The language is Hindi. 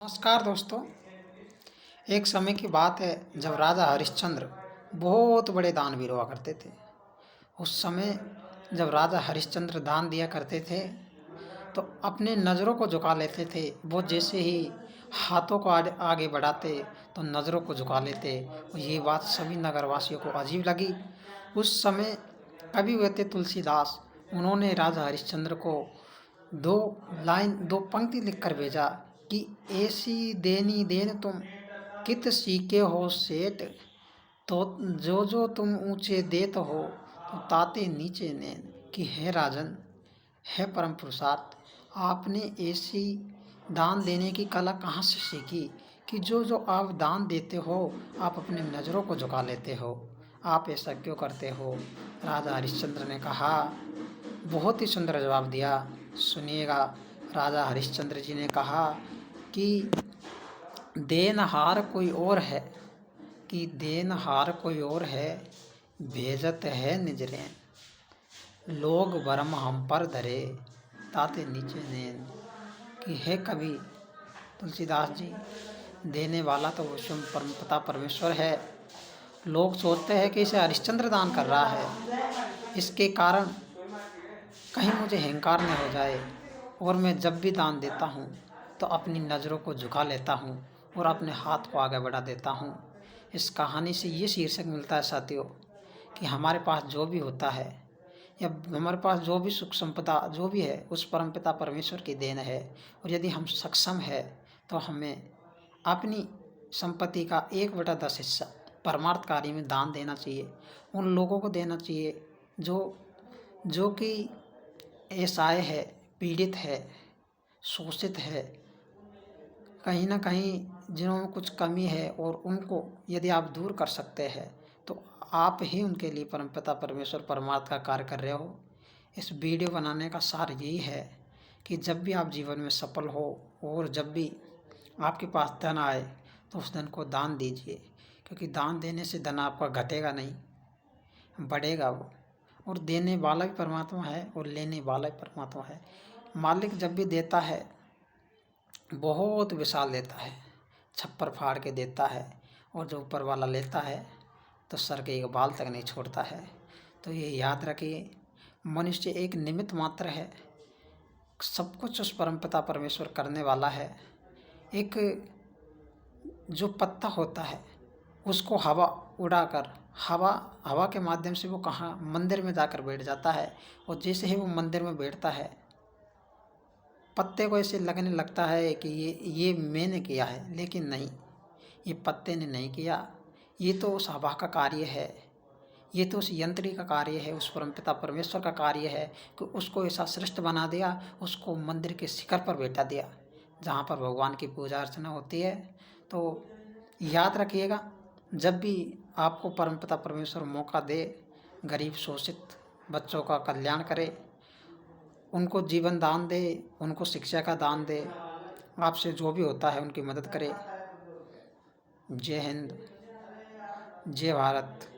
नमस्कार दोस्तों। एक समय की बात है जब राजा हरिश्चंद्र बहुत बड़े दानवीर हुआ करते थे। उस समय जब राजा हरिश्चंद्र दान दिया करते थे तो अपने नज़रों को झुका लेते थे। वो जैसे ही हाथों को आगे बढ़ाते तो नज़रों को झुका लेते। और ये बात सभी नगरवासियों को अजीब लगी। उस समय कवि हुए थे तुलसीदास। उन्होंने राजा हरिश्चंद्र को दो पंक्ति लिख कर भेजा कि ऐसी देनी देन तुम कित सीखे हो सेठ, तो जो जो तुम ऊंचे देत हो तो ताते नीचे नैन। कि है राजन, है परम पुरुषार्थ, आपने ऐसी दान देने की कला कहाँ से सीखी कि जो जो आप दान देते हो आप अपनी नज़रों को झुका लेते हो। आप ऐसा क्यों करते हो? राजा हरिश्चंद्र ने कहा, बहुत ही सुंदर जवाब दिया। सुनिएगा। राजा हरिश्चंद्र जी ने कहा कि देनहार कोई और है, कि देनहार कोई और है, भेजत है निजरेन। लोग भरम हम पर धरे, ताते नीचे नैन। कि है कवि तुलसीदास जी, देने वाला तो वो स्वयं परम पिता परमेश्वर है। लोग सोचते हैं कि इसे हरिश्चंद्र दान कर रहा है, इसके कारण कहीं मुझे अहंकार न हो जाए। और मैं जब भी दान देता हूँ तो अपनी नज़रों को झुका लेता हूँ और अपने हाथ को आगे बढ़ा देता हूँ। इस कहानी से ये शीर्षक मिलता है साथियों कि हमारे पास जो भी होता है या हमारे पास जो भी सुख संपदा जो भी है उस परमपिता परमेश्वर की देन है। और यदि हम सक्षम है तो हमें अपनी संपत्ति का 1/10 हिस्सा परमार्थ कार्य में दान देना चाहिए। उन लोगों को देना चाहिए जो जो कि असहाय है, पीड़ित है, शोषित है, कहीं ना कहीं जिन्होंने कुछ कमी है। और उनको यदि आप दूर कर सकते हैं तो आप ही उनके लिए परमपिता परमेश्वर परमार्थ का कार्य कर रहे हो। इस वीडियो बनाने का सार यही है कि जब भी आप जीवन में सफल हो और जब भी आपके पास धन आए तो उस धन को दान दीजिए, क्योंकि दान देने से धन आपका घटेगा नहीं, बढ़ेगा वो। और देने वाला भी परमात्मा है और लेने वाला भी परमात्मा है। मालिक जब भी देता है बहुत विशाल देता है, छप्पर फाड़ के देता है। और जो ऊपर वाला लेता है तो सर के एक बाल तक नहीं छोड़ता है। तो ये याद रखिए, मनुष्य एक निमित्त मात्र है, सब कुछ उस परमपिता परमेश्वर करने वाला है। एक जो पत्ता होता है उसको हवा उड़ाकर हवा हवा के माध्यम से वो कहाँ मंदिर में जाकर बैठ जाता है। और जैसे ही वो मंदिर में बैठता है पत्ते को ऐसे लगने लगता है कि ये मैंने किया है, लेकिन नहीं, ये पत्ते ने नहीं किया। ये तो उस हवा का कार्य है, ये तो उस यंत्री का कार्य है, उस परमपिता परमेश्वर का कार्य है कि उसको ऐसा श्रेष्ठ बना दिया, उसको मंदिर के शिखर पर बैठा दिया जहाँ पर भगवान की पूजा अर्चना होती है। तो याद रखिएगा, जब भी आपको परमपिता परमेश्वर मौका दे, गरीब शोषित बच्चों का कल्याण करे, उनको जीवन दान दे, उनको शिक्षा का दान दे, आपसे जो भी होता है उनकी मदद करे। जय हिंद, जय भारत।